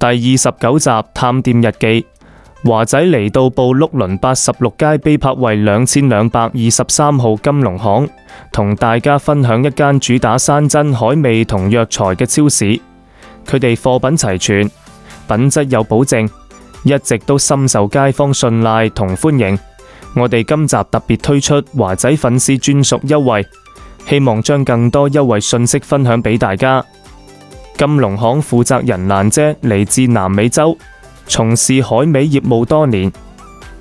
第29集探店日記，華仔嚟到布碌倫86街卑柏衛2223號金龍巷，同大家分享一間主打山珍海味同藥材嘅超市。佢哋貨品齊全，品質有保證，一直都深受街坊信賴同歡迎。我哋今集特別推出華仔粉絲專屬優惠，希望將更多優惠信息分享俾大家。金龍巷負責人蘭姐嚟自南美洲，從事海味業務多年，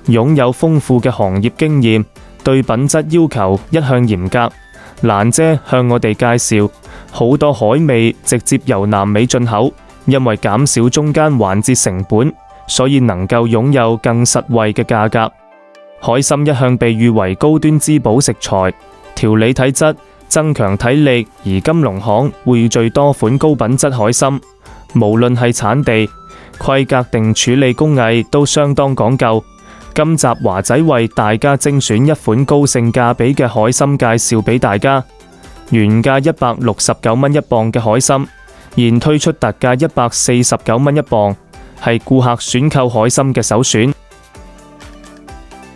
擁有豐富嘅行業經驗，對品質要求一向嚴格。蘭姐向我哋介紹，好多海味直接由南美進口，因為減少中間環節成本，所以能夠擁有更實惠嘅價格。海參一向被譽為高端滋補食材，調理體質，增強體力，而金龍巷匯聚多款高品質海參，無論係產地、規格定處理工藝都相當講究。今集華仔為大家精選一款高性價比嘅海參介紹俾大家，原價169蚊一磅嘅海參，現推出特價149蚊一磅，係顧客選購海參嘅首選。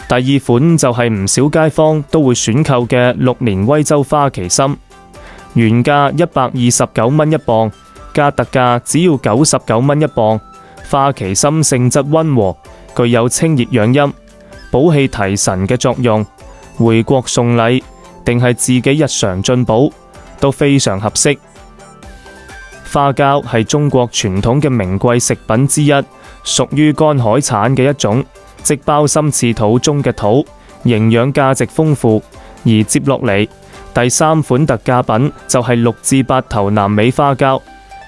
第二款就係唔少街坊都會選購嘅6年威州花旗參，原價129蚊一磅，加特價只要99蚊一磅。花旗參性質溫和，具有清熱養陰、補氣提神嘅作用，回國送禮定係自己日常進補都非常合適。花膠係中國傳統嘅名貴食品之一，屬於乾海產嘅一種，即鮑參翅肚中嘅肚，營養價值豐富。而接落嚟第三款特價品就係6至8頭南美花膠，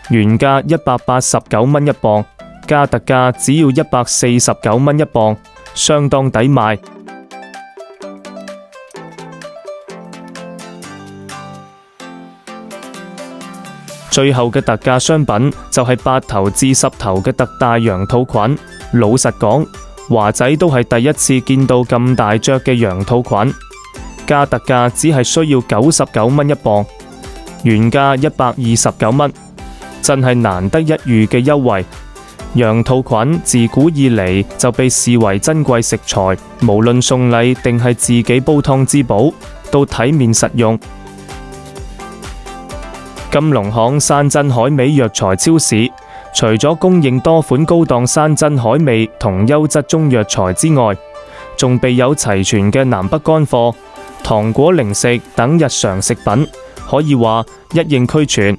原價189蚊一磅，加特價只要149蚊一磅，相當抵賣。最後嘅特價商品就係8頭至10頭嘅特大羊肚菌。老實講，華仔都係第一次見到咁大隻嘅羊肚菌，加特價只係需要99蚊一磅，原價129蚊，真係難得一遇嘅優惠。羊肚菌自古以嚟就被視為珍貴食材，無論送禮定係自己煲湯滋補，都體面實用。金龍巷山珍海味藥材超市，除咗供應多款高檔山珍海味同優質中藥材之外，仲備有齊全嘅南北乾貨、糖果零食等日常食品，可以話一應俱全。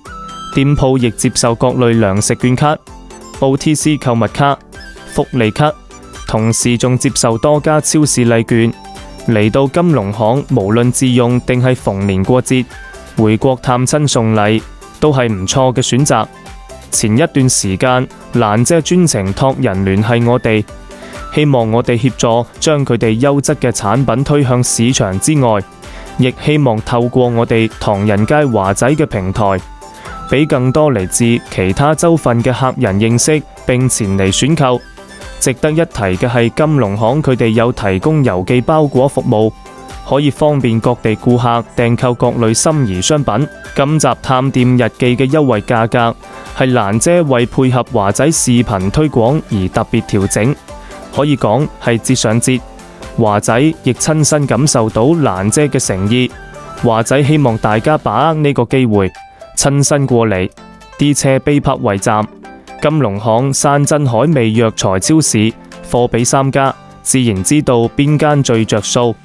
店鋪亦接受各類糧食券卡、OTC 購物卡、福利卡，同時仲接受多家超市禮券。嚟到金龍巷，無論自用定係逢年過節、回國探親送禮，都係唔錯嘅選擇。前一段時間，蘭姐專程託人聯繫我哋，希望我哋協助將佢哋優質嘅產品推向市場之外，亦希望透過我哋唐人街華仔嘅平台，俾更多嚟自其他州份嘅客人認識並前嚟選購。值得一提嘅係金龍巷佢哋有提供郵寄包裹服務，可以方便各地顧客訂購各類心儀商品。今集探店日記嘅優惠價格係蘭姐為配合華仔視頻推廣而特別調整，可以講係節上節。華仔亦親身感受到蘭姐嘅誠意，華仔希望大家把握呢個機會，親身過嚟D車卑柏衛站金龍巷山珍海味藥材超市貨比3家，自然知道邊間最着數。